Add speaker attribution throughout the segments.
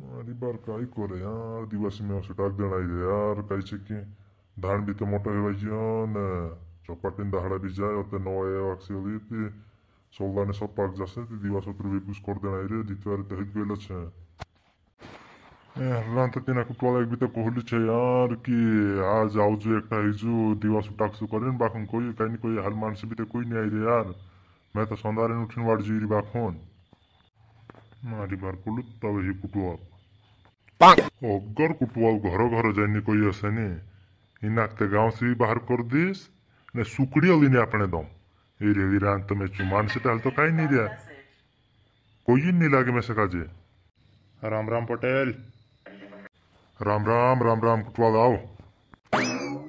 Speaker 1: अरे बार काय करे यार दिवस में असं टाक देना है यार काय की धान भी तो मोटा है भाई न चौपाटीन दहाड़ा भी जाए और ते नौ वाक्सी होगी ते सोलदा ने सब पाक जासे ते दिवस उतर भी कुछ कर देना है रे दित्वार ते हित गेल छे हल्ला तो तिना कुटवाला एक भी तो कहली छे यार कि आज आउजु एकटा हिजु दिवस टाक्सु करेन बाखन कोई काई नहीं कोई हाल मानस भी तो कोई नहीं आई रे यार मैं तो संदारे उठिन वाड़ जीरी बाखन मारी बार कुलुत तब ही कुटवा अगर कुटवाल घर घर जानी कोई असेनी इनाक ते गांव से भी बाहर कर दीस ने सुकड़ी अली ने अपने दम ए रे वीरान तो मैं चुमान से टाल तो काई नहीं दिया कोई नहीं लागे मैं सका जे राम राम पटेल राम राम राम राम कुटवाल आओ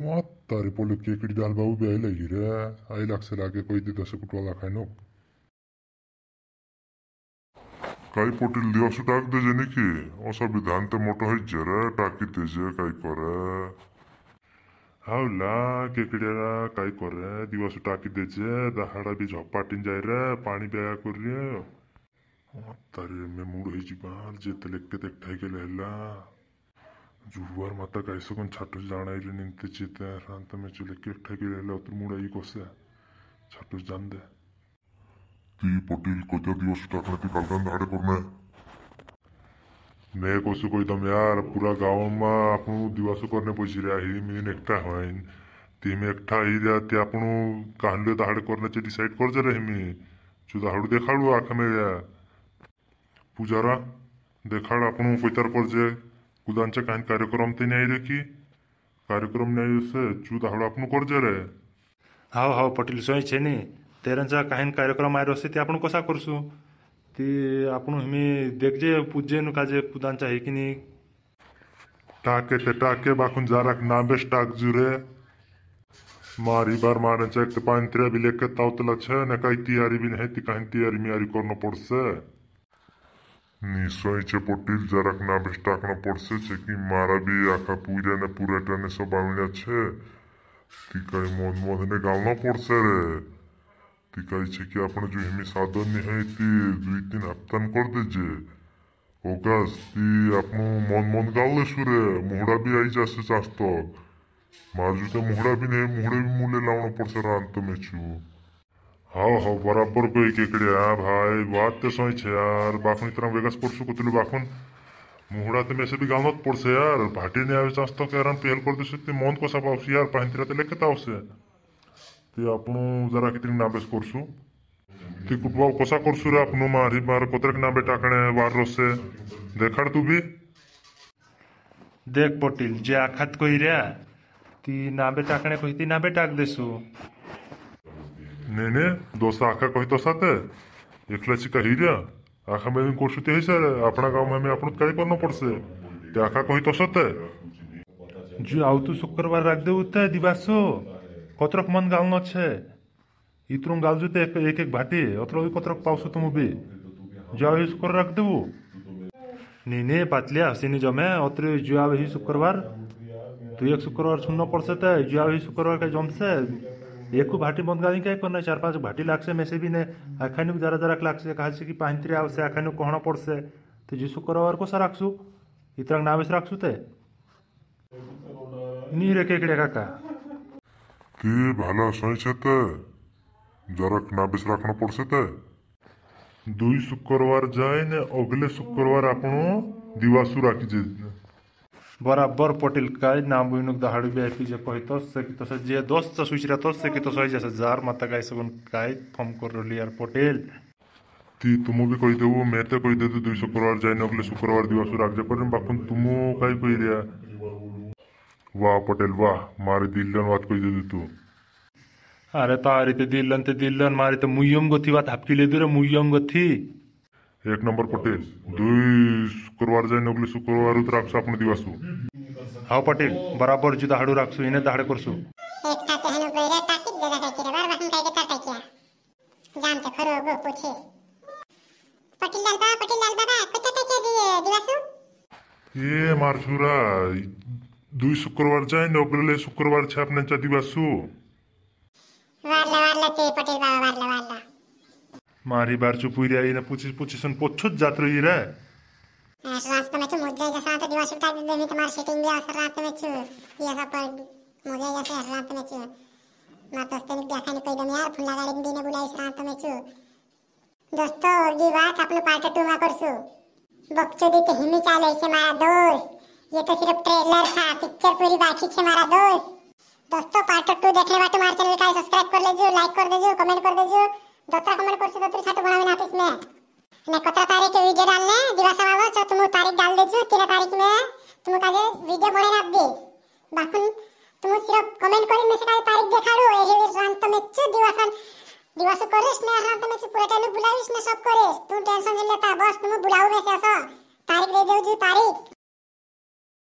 Speaker 1: मत तारे पोलो केकड़ी दाल बाबू भी आई लगी रे आई लाख से लागे कोई दी दस कुटवाला खाई नो काई पोटिल दिवस टाक दे जे निकी ओसा विधान ते मोटो है जरे टाकी दे जे काई करे हाउला केकड़िया काई करे दिवस टाकी दे जे दहाड़ा भी झपाटीन जाए रे पानी बेया कर रे तारे में मूड है जीबार जे तले के देखठाई के लेला जुवार माता कैसे कौन छाटुस जाना रे निंते चिते रांत में चले के एकठाई के लेला उतर मूड आई कोसे छाटुस जान दे ती पोटिल कोता दिवस टाकने ती कालदान धाड़े करने मैं कोसु कोई दम यार पूरा गांव में आपनु दिवस करने पहुंची रहा ही मीन एकटा होइन ती में एकटा ही रहा ते आपनु कहले धाड़े करने चे डिसाइड कर जे रही मी चु धाड़ू देखाड़ू आँख में या पुजारा देखाड़ आपनु कोई तर कर जे कुदांचे काहन कार्यक्रम ते नहीं रे की कार्यक्रम नहीं से चु धाड़ू आपनु कर जे रे
Speaker 2: हाव हाव पटेल सोय छे नी तेरंचा काहीन कार्यक्रम आयर असते ते आपण कसा करसू ती आपण हमी देखजे पूजे नु काजे कुदांचा है की नी
Speaker 1: टाके ते टाके बाकुन जाराक नाबेश टाक जुरे मारी बार मारन चेक ते पांत्रे भी लेके तावतला छे न काई तैयारी भी नहीं ती काहन तैयारी मियारी करनो पड़से निश्चय छे पोटिल जाराक नाबेश टाकनो पड़से छे कि मारा भी आखा पूजा ने पूरा टने सब आवण्या छे ती काई मन मधने गालनो पड़से रे ती काई छे कि आपण जो हिमी साधन नहीं है ती 2-3 हफ्तान कर दे जे ओगास ती आपनु मन मन गाले सुरे मुहड़ा भी आई जासे चास्तो माजू तो मुहड़ा भी नहीं मुहड़े भी मुले लावनो पड़से रांत में छु हाँ हाँ बराबर कोई केकड़े हाँ भाई बात तो सही छे यार बाखुन इतना वेगस पड़सु कुतलु बाखुन मुहड़ा तो में से भी गालनो पड़से यार भाटी ने आवे चास्तो के आराम पेल कर देसु ती मन को सब आवसी यार पांतिरा ते लेके तावसे ती आपनु जरा कितनी नाबेस करसु ती कुटवा कसा करसु रे आपनु मारी मार कोतरक नाबे टाकणे वार रोसे देखाड़ तू भी
Speaker 2: देख पटेल जे आखात कोई रे ती नाबे टाकणे कोई ती नाबे टाक देसू
Speaker 1: ने ने दोस्त आखा कही तो साथे एकला चिका ही रे आखा में दिन करसु ते सर अपना गांव में आपनु काय करनो पड़से ते आखा कही तो साथे
Speaker 2: जो आउ तू शुक्रवार राख दे उते दिवासो कतरक मन गालनो छे इतरुम गालजू ते एक एक भाटी अत्र कतरक पावसु तुम भी जाओ ही शुक्र रख देबू नीने पातलिया हसीनी जमे अत्र जुआ ही शुक्रवार तू एक शुक्रवार सुनना पड़से ते जुआ ही शुक्रवार का जमसे एक भाटी बंद गाली क्या करना 4-5 भाटी लागसे में से भी ने आखानु जरा जरा लागसे कहा से कि पांचरी आवसे आखानु कहना पड़से तो जी शुक्रवार को सा राखसु इतरक नावेस राखसु ते नी रे केकड़े काका
Speaker 1: ती भाला सही छे ते जरक नाबेस राखना पड़से ते 2 शुक्रवार जाए ने अगले शुक्रवार आपनो दिवासु राखी जे
Speaker 2: बराबर पटेल काय नाम बुइनुक दहाड़ी बीआईपी जे कहि तो से कि तो से जे दोस्त सुचरा तो से कि तो सही जैसे जार माता गाय सबन काय फॉर्म कर रली यार पटेल
Speaker 1: ती तुम भी कही देबो मैं तो कही दे 2 शुक्रवार जाए ने अगले शुक्रवार दिवासु राख जे पर बाकुन तुम काय कही रिया वाह पटेल वाह मारे दिलन बात कही दे तू
Speaker 2: अरे तारी ते दिलन मारी ते मुयम गथी बात हापकी ले दे मुयम गथी
Speaker 1: एक नंबर पटेल 2 शुक्रवार जाए अगले शुक्रवार उतर राखसु आपण दिवासु
Speaker 2: हाँ पटेल बराबर जुदा हाडू राखसु इने दाहडे करसु
Speaker 3: एकटा तेहनु गइरा टाकित देदा काकी रे बार बाहन काके ता काकिया जान ते खरो गो पूछे पटेल लाल बाबा कता काके दिवासु
Speaker 1: ये मारछुरा 2 शुक्रवार जाए अगले शुक्रवार छे अपने चा दिवासु
Speaker 3: वारला ते पटेल बाबा वारला
Speaker 2: मारी बार चुपुरिया इने पूछी सुन पोछुत जात रही रे
Speaker 3: रास्ते में मजा जैसा तो दिवस उठा दे मी तुम्हारी सेटिंग भी असर रात में छु ये सब पर मजा जैसे रात में छु ना तो स्टेनिक देखा नहीं कोई दम यार फुल्ला गाड़ी में बुलाई इस रात में छु दोस्तों होगी बात अपने पार्ट 2 में करसु बकचोदी तो हिमी चाले से मारा दोस्त ये तो सिर्फ ट्रेलर था पिक्चर पूरी बाकी छे मारा दोस्तों पार्ट 2 देखने बाटे हमारे चैनल का सब्सक्राइब कर लेजो लाइक कर देजो कमेंट कर देजो दोस्तों कमेंट करसु दोस्तों छाटो बनावे ना इसमें ने 17 तारीख के वीडियो डालने दिवस आवा तो तुम तारीख डाल देजो 3 तारीख में तुम काजे वीडियो बने ना दे बाकुन तुम सिर्फ कमेंट करी में से का तारीख देखाड़ो ए रात में छु दिवस करिस ने रात में पूरा टाइम बुलाविस ने सब करिस तू टेंशन नहीं लेता बस तुम बुलाओ में से तारीख दे दो जो तारीख